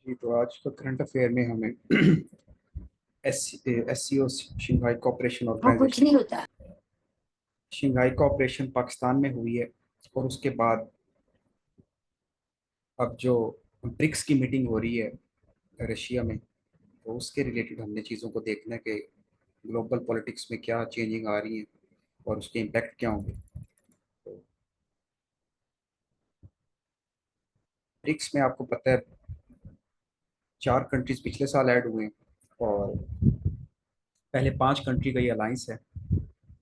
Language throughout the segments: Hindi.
जी, तो आज का करंट अफेयर में हमें एससीओ शंघाई कोऑपरेशन वो कुछ ऑर्गेनाइजेशन नहीं होता। शंघाई कोऑपरेशन पाकिस्तान में हुई है। और उसके बाद अब जो ब्रिक्स की मीटिंग हो रही है रशिया में, तो उसके रिलेटेड हमने चीज़ों को देखना है कि ग्लोबल पॉलिटिक्स में क्या चेंजिंग आ रही है और उसके इम्पैक्ट क्या होंगे। तो ब्रिक्स में आपको पता है 4 कंट्रीज पिछले साल ऐड हुए हैं, और पहले 5 कंट्री का ये अलायंस है।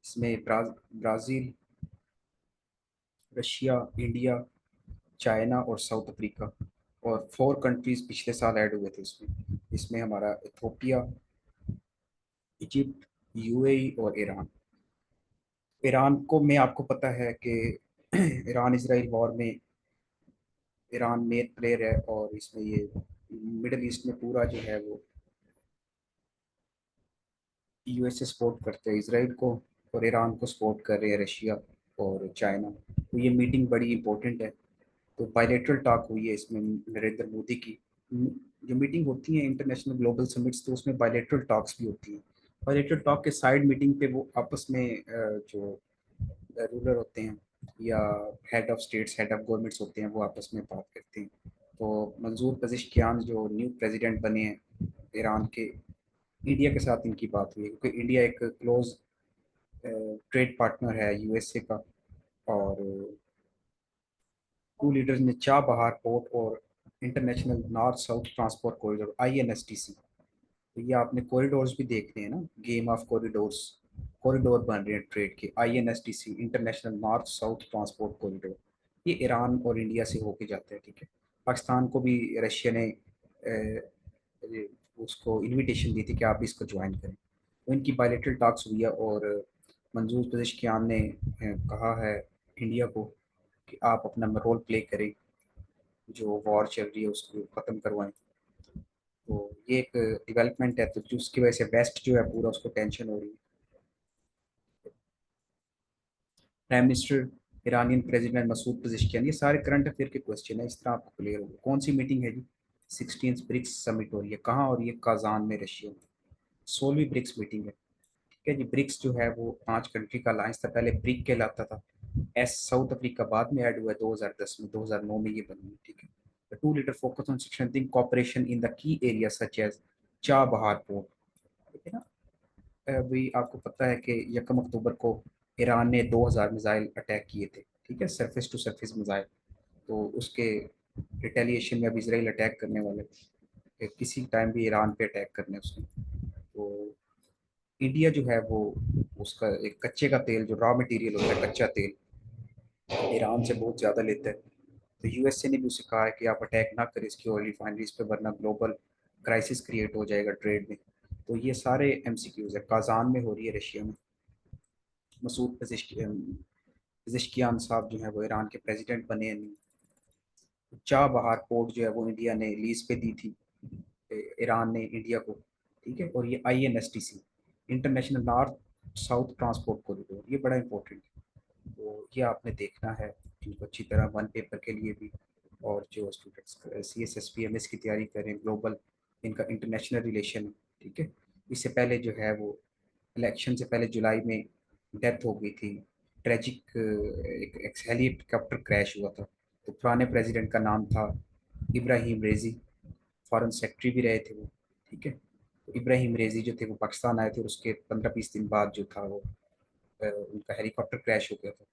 इसमें ब्राज़ील, रशिया, इंडिया, चाइना और साउथ अफ्रीका, और 4 कंट्रीज पिछले साल ऐड हुए थे इसमें। इसमें हमारा इथोपिया, इजिप्ट, यूएई और ईरान। ईरान को में आपको पता है कि ईरान इसराइल वॉर में ईरान मेन प्लेयर है, और इसमें ये मिडल ईस्ट में पूरा जो है वो यूएसए सपोर्ट करते हैं इसराइल को, और ईरान को सपोर्ट कर रहे हैं रशिया और चाइना। तो ये मीटिंग बड़ी इंपॉर्टेंट है। तो बायलेटरल टॉक हुई है इसमें नरेंद्र मोदी की। जो मीटिंग होती है इंटरनेशनल ग्लोबल समिट्स, तो उसमें बायलेटरल टॉक्स भी होती हैं। बायलेटरल टॉक के साइड मीटिंग पे वो आपस में जो रूलर होते हैं या head of states, head of governments होते हैं, वो आपस में बात करते हैं। तो मंजूर पज़ेश्कियान जो न्यू प्रेसिडेंट बने हैं ईरान के, इंडिया के साथ इनकी बात हुई है, क्योंकि इंडिया एक क्लोज ट्रेड पार्टनर है यूएसए का। और टू लीडर्स ने चाबहार पोर्ट और international north south transport corridor INSTC, तो ये आपने कॉरिडोर्स भी देखने हैं ना, गेम ऑफ कॉरिडोर्स, कॉरिडोर बन रहे हैं ट्रेड के। INSTC international north south transport corridor, ये ईरान और इंडिया से होके जाते हैं। ठीक है, पाकिस्तान को भी रशिया ने ये उसको इनविटेशन दी थी कि आप भी इसको ज्वाइन करें। तो इनकी बायलेटरल टॉक्स हुई है, और मंजूर पज़ेश्कियान ने कहा है इंडिया को कि आप अपना रोल प्ले करें, जो वॉर चल रही है उसको ख़त्म करवाएं। तो ये एक डेवलपमेंट है, तो जिसकी वजह से वेस्ट जो है पूरा उसको टेंशन हो रही है। Prime minister, Iranian president Masoud Pezeshkian, ये सारे करंट अफेयर के क्वेश्चन है, इस तरह आपको क्लियर होगा। कौन सी मीटिंग है जी? 16th ब्रिक्स समिट हो रही है, कहाँ हो रही है? काजान में, रशिया में। 16वीं ब्रिक्स मीटिंग है। ठीक है जी, ब्रिक्स जो है वो 5 कंट्री का अलायंस था, पहले ब्रिक कहलाता था। एस साउथ अफ्रीका बाद में ऐड हुआ है 2010 में, 2009 में ये बनी है। ठीक है, the two leader focus on strengthening cooperation in the key area such as Chabahar port. ठीक है ना। अभी आपको पता है कि 1 अक्टूबर को ईरान ने 2000 मिसाइल अटैक किए थे। ठीक है, सरफेस टू सरफेस मिसाइल। तो उसके रिटेलिएशन में अब इसराइल अटैक करने वाले, किसी टाइम भी ईरान पे अटैक करने उसने। तो इंडिया जो है वो उसका एक कच्चे का तेल, जो रॉ मटेरियल होता है कच्चा तेल, ईरान से बहुत ज़्यादा लेता है। तो यूएसए ने भी उसे कहा है कि आप अटैक ना करें इसकी ऑयल रिफाइनरीज पे, वरना ग्लोबल क्राइसिस क्रिएट हो जाएगा ट्रेड में। तो ये सारे एमसीक्यूज है। काजान में हो रही है, रशिया में। मसूद पज़ेश्कियान साहब जो है वो ईरान के प्रेसिडेंट बने हैं नहीं। चाबहार पोर्ट जो है वो इंडिया ने लीज पे दी थी, ईरान ने इंडिया को। ठीक है, और ये INSTC international north south transport corridor, ये बड़ा इंपॉर्टेंट है। तो ये आपने देखना है इनको अच्छी तरह, वन पेपर के लिए भी। और जो स्टूडेंट्स CSSPMS की तैयारी करें, ग्लोबल इनका इंटरनेशनल रिलेशन है। ठीक है, इससे पहले जो है वो इलेक्शन से पहले जुलाई में डेथ हो गई थी, ट्रेजिक एक हेलीकॉप्टर क्रैश हुआ था। तो पुराने प्रेसिडेंट का नाम था इब्राहिम रेजी, फॉरेन सेक्रेटरी भी रहे थे वो। ठीक है, तो इब्राहिम रेजी जो थे वो पाकिस्तान आए थे, और उसके 15-20 दिन बाद जो था वो उनका हेलीकॉप्टर क्रैश हो गया था।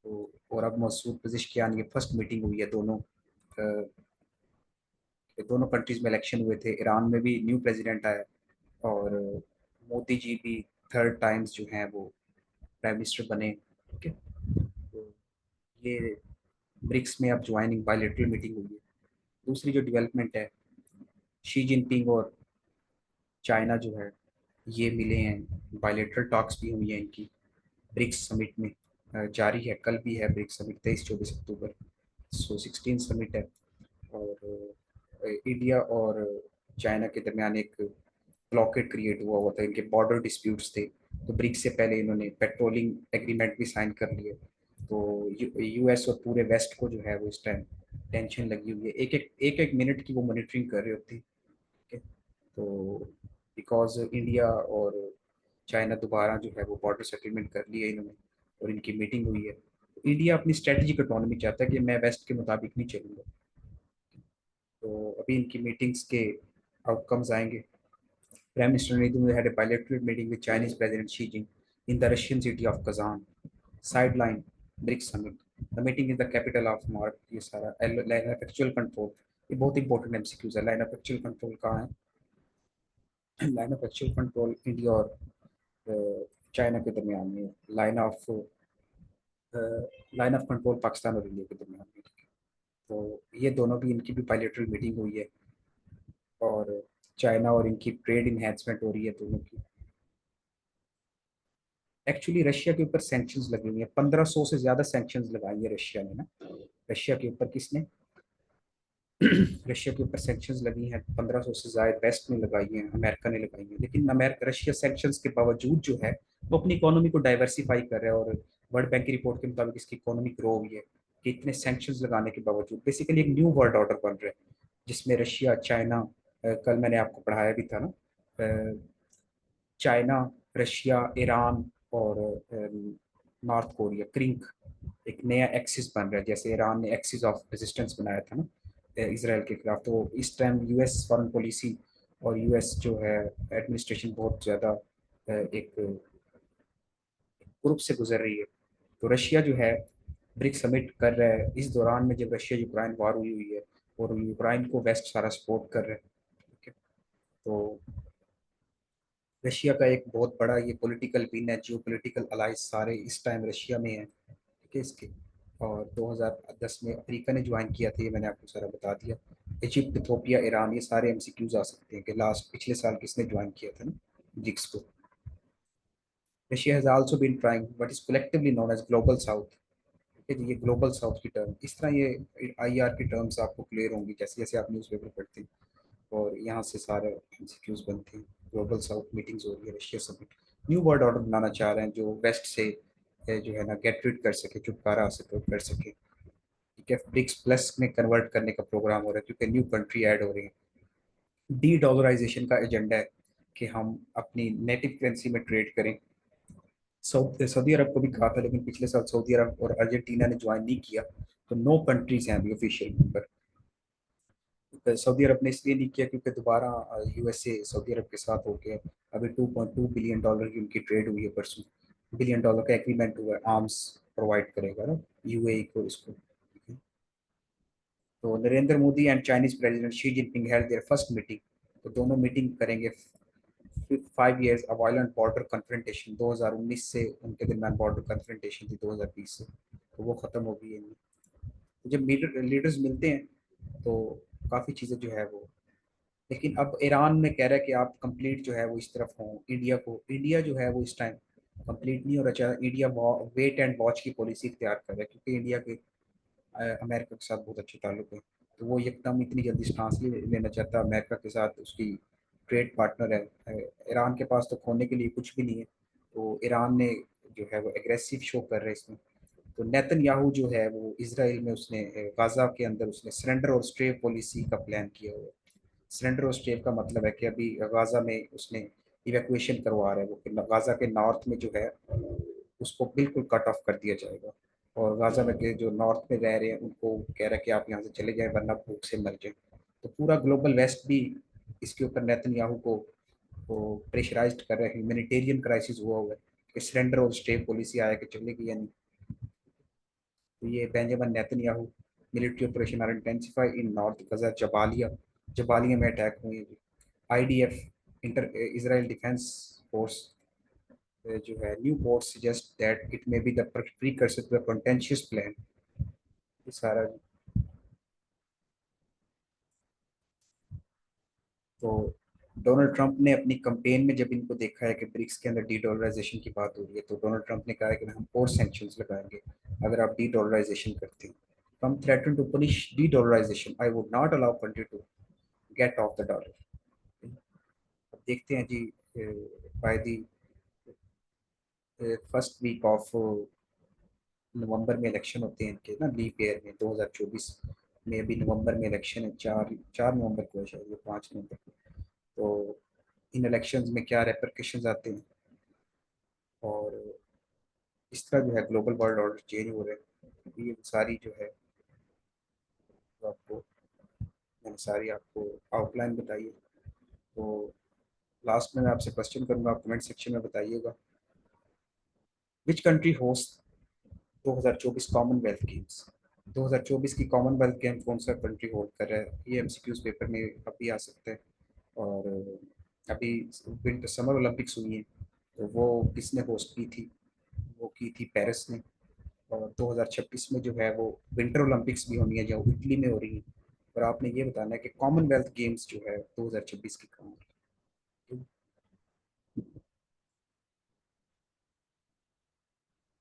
तो और अब मसूद पज़ेश्कियान, ये फर्स्ट मीटिंग हुई है दोनों दोनों कंट्रीज में। इलेक्शन हुए थे, ईरान में भी न्यू प्रेसिडेंट आया, और मोदी जी भी थर्ड टाइम्स जो हैं वो प्राइम मिनिस्टर बने। ठीक है, तो ये ब्रिक्स में अब ज्वाइनिंग बायलेटरल मीटिंग हुई है। दूसरी जो डेवलपमेंट है, शी जिनपिंग और चाइना जो है ये मिले हैं, बायलेटरल टॉक्स भी हुई हैं इनकी ब्रिक्स समिट में। जारी है, कल भी है ब्रिक्स समिट, 23-24 अक्टूबर। 16 समिट है। और इंडिया और चाइना के दरमियान एक ब्लॉकेट क्रिएट हुआ हुआ था, इनके बॉर्डर डिस्प्यूट्स थे। तो ब्रिक्स से पहले इन्होंने पेट्रोलिंग एग्रीमेंट भी साइन कर लिए। तो यूएस और पूरे वेस्ट को जो है वो इस टाइम टेंशन लगी हुई है, एक एक मिनट की वो मॉनिटरिंग कर रहे होते हैं। ठीक है, तो बिकॉज इंडिया और चाइना दोबारा जो है वो बॉर्डर सेटलमेंट कर लिया इन्होंने और इनकी मीटिंग हुई है। इंडिया अपनी स्ट्रेटेजिक इकोनॉमी चाहता है कि मैं वेस्ट के मुताबिक नहीं चलूंगा। तो अभी इनकी मीटिंग्स के आउटकम्स आएंगे। Prime Minister Narendra Modi had a bilateral meeting with Chinese President Xi Jinping in the Russian city of Kazan. Sideline BRICS Summit. The meeting is the capital of Mark. ये सारा लाइन ऑफ एक्चुअल कंट्रोल, ये बहुत इंपॉर्टेंट एमसीक्यूज है। लाइन ऑफ एक्चुअल कंट्रोल कहाँ है? Line of actual control India और चाइना के दरमियान में, लाइन ऑफ कंट्रोल पाकिस्तान और इंडिया के दरमियान में। तो ये दोनों भी, इनकी भी बायलैटरल मीटिंग हुई है और चाइना और इनकी ट्रेड इन्हेंसमेंट हो रही है दोनों की। एक्चुअली रशिया के ऊपर सैंक्शंस लगी हुई हैं, 1500 से ज्यादा सैंक्शंस लगाई है रशिया ने ना। रशिया के ऊपर किसने? रशिया के ऊपर सैंक्शंस लगी हैं 1500 से ज्यादा, वेस्ट ने लगाई हैं, अमेरिका ने लगाई हैं। लेकिन अमेरिका, रशिया सैंक्शंस के बावजूद जो है वो अपनी इकोनॉमी को डाइवर्सिफाई कर रहा है और वर्ल्ड बैंक की रिपोर्ट के मुताबिक इसकी इकोनॉमी ग्रो हुई है कि इतने सैंक्शंस लगाने के बावजूद। बेसिकली एक न्यू वर्ल्ड ऑर्डर बन रहा है जिसमें रशिया, चाइना, कल मैंने आपको पढ़ाया भी था ना, चाइना, रशिया, ईरान और नॉर्थ कोरिया, क्रिंक, एक नया एक्सिस बन रहा है। जैसे ईरान ने एक्सिस ऑफ रेजिस्टेंस बनाया था ना इसराइल के खिलाफ, तो इस टाइम यूएस फॉरेन पॉलिसी और यूएस जो है एडमिनिस्ट्रेशन बहुत ज़्यादा एक ग्रुप से गुजर रही है। तो रशिया जो है ब्रिक्स समिट कर रहा है इस दौरान में जब रशिया यूक्रेन वार हुई हुई है और यूक्रेन को वेस्ट सारा सपोर्ट कर रहा है। ठीक है, तो रशिया का एक बहुत बड़ा ये पॉलिटिकल विन है, जियो पॉलिटिकल अलाइंस सारे इस टाइम रशिया में है। ठीक है, इसके और 2010 में अफ्रीका ने ज्वाइन किया था, ये मैंने आपको सारा बता दिया। इजिप्ट, इथोपिया, ईरान, ये सारे एमसीक्यूज आ सकते हैं कि लास्ट पिछले साल किसने ज्वाइन किया था ना ब्रिक्स को। Russia has also been trying what is collectively known as global south. ठीक है जी, ये ग्लोबल साउथ की टर्म, इस तरह ये आईआर की टर्म्स आपको क्लियर होंगी जैसे जैसे आप न्यूज़पेपर पढ़ते हैं और यहाँ से सारे एमसीक्यूज बनते हैं। ग्लोबल साउथ मीटिंग्स हो रही है, Russia summit. New world order बनाना चाह रहे हैं जो वेस्ट से जो है ना गेट रीड कर सके, छुटकारा हासिल कर सके। ठीक है, ब्रिक्स प्लस में कन्वर्ट करने का प्रोग्राम हो रहा है क्योंकि न्यू कंट्री ऐड हो रही है। डी डॉलराइजेशन का एजेंडा है कि हम अपनी नेटिव करेंसी में ट्रेड करें। सऊदी अरब को भी कहा था लेकिन पिछले साल सऊदी अरब और अर्जेंटीना ने ज्वाइन नहीं किया, तो नो कंट्रीज हैं अभी ऑफिशियल मेंबर। सऊदी अरब ने इसलिए नहीं किया क्योंकि दोबारा यूएसए सऊदी अरब के साथ हो गया। अभी $2.2 बिलियन की उनकी ट्रेड हुई है परसों। $1 बिलियन का एग्रीमेंट हुआ है, आर्म्स प्रोवाइड करेगा ना यूएई को इसको। तो Narendra Modi and Chinese president Xi Jinping held there first meeting. तो दोनों मीटिंग करेंगे। 5 years अ वायलेंट बॉर्डर कन्फ्रंटेशन, 2019 से उनके दरमियान बॉर्डर कन्फ्रंटेशन थी 2020 से, तो वो खत्म हो गई है। तो जब लीडर्स मिलते हैं तो काफ़ी चीज़ें जो है वो, लेकिन अब ईरान में कह रहा है कि आप कंप्लीट जो है वो इस तरफ हों इंडिया को। इंडिया जो है वो इस टाइम कंप्लीट नहीं हो रहा चाहे, इंडिया वेट एंड वॉच की पॉलिसी इख्तियार कर रहा है क्योंकि इंडिया के अमेरिका के साथ बहुत अच्छे ताल्लुक है। तो वो एकदम इतनी जल्दी स्टांस नहीं लेना चाहता अमेरिका के साथ, उसकी ट्रेड पार्टनर है। ईरान के पास तो खोने के लिए कुछ भी नहीं है, तो ईरान ने जो है वो एग्रेसिव शो कर रहे हैं इसमें। तो नेतन्याहू जो है वो इसराइल में उसने गाजा के अंदर उसने सरेंडर और स्टे पॉलिसी का प्लान किया हुआ है। सरेंडर और स्टे का मतलब है कि अभी गाजा में उसने इवैक्यूएशन करवा रहा है वो, गाजा के नॉर्थ में जो है उसको बिल्कुल कट ऑफ कर दिया जाएगा। और गाजा में के जो नॉर्थ में रह रहे हैं उनको कह रहा है कि आप यहाँ से चले जाएं वरना भूख से मर जाए। तो पूरा ग्लोबल वेस्ट भी इसके ऊपर नेतन्याहू को प्रेशराइज्ड कर रहा है। ह्यूमैनिटेरियन क्राइसिस हुआ है कि सरेंडर और स्टे पॉलिसी आया कि चलेगी या नहीं। तो ये Benjamin Netanyahu, military operation are intensify in north Gaza, Jabalia, Jabalia में अटैक हुए हैं। IDF, inter Israel defense force जो है new port suggest that it may be the precursor to the contentious plan. ये सारा। तो डोनाल्ड ट्रंप ने अपनी कंपेन में जब इनको देखा है कि ब्रिक्स के अंदर डी डॉलराइजेशन की बात हो रही है, तो डोनाल्ड ट्रंप ने कहा है कि हम और सैंक्शंस लगाएंगे अगर आप डी डॉलराइजेशन करते हैं। Trump threaten to punish de dollarization, I would not allow country to get off the dollar. अब देखते हैं जी, by the first week of November में इलेक्शन होते हैं इनके ना, लीप ईयर में 2024। में अभी नवंबर में इलेक्शन है, 4 नवंबर को है शायद, ये 5 नवंबर को। तो इन इलेक्शंस में क्या रेपरकशंस आते हैं, और इस तरह जो है ग्लोबल वर्ल्ड ऑर्डर चेंज हो रहे हैं, ये सारी जो है तो आपको मैंने सारी आपको आउटलाइन बताई है। तो लास्ट में मैं आपसे क्वेश्चन करूंगा, आप कमेंट सेक्शन में बताइएगा, which country host 2024 Commonwealth games. 2024 की कॉमनवेल्थ गेम कौन सा कंट्री होल्ड कर रहा है, ये एमसीक्यूज पेपर में अभी आ सकता है। और अभी विंटर समर ओलंपिक्स हुई है, तो वो किसने होस्ट की थी, वो की थी पेरिस ने। और 2026 में जो है वो विंटर ओलंपिक्स भी होनी है, जो इटली में हो रही है। और आपने ये बताना है कि कॉमनवेल्थ गेम्स जो है 2026 की कहाँ है।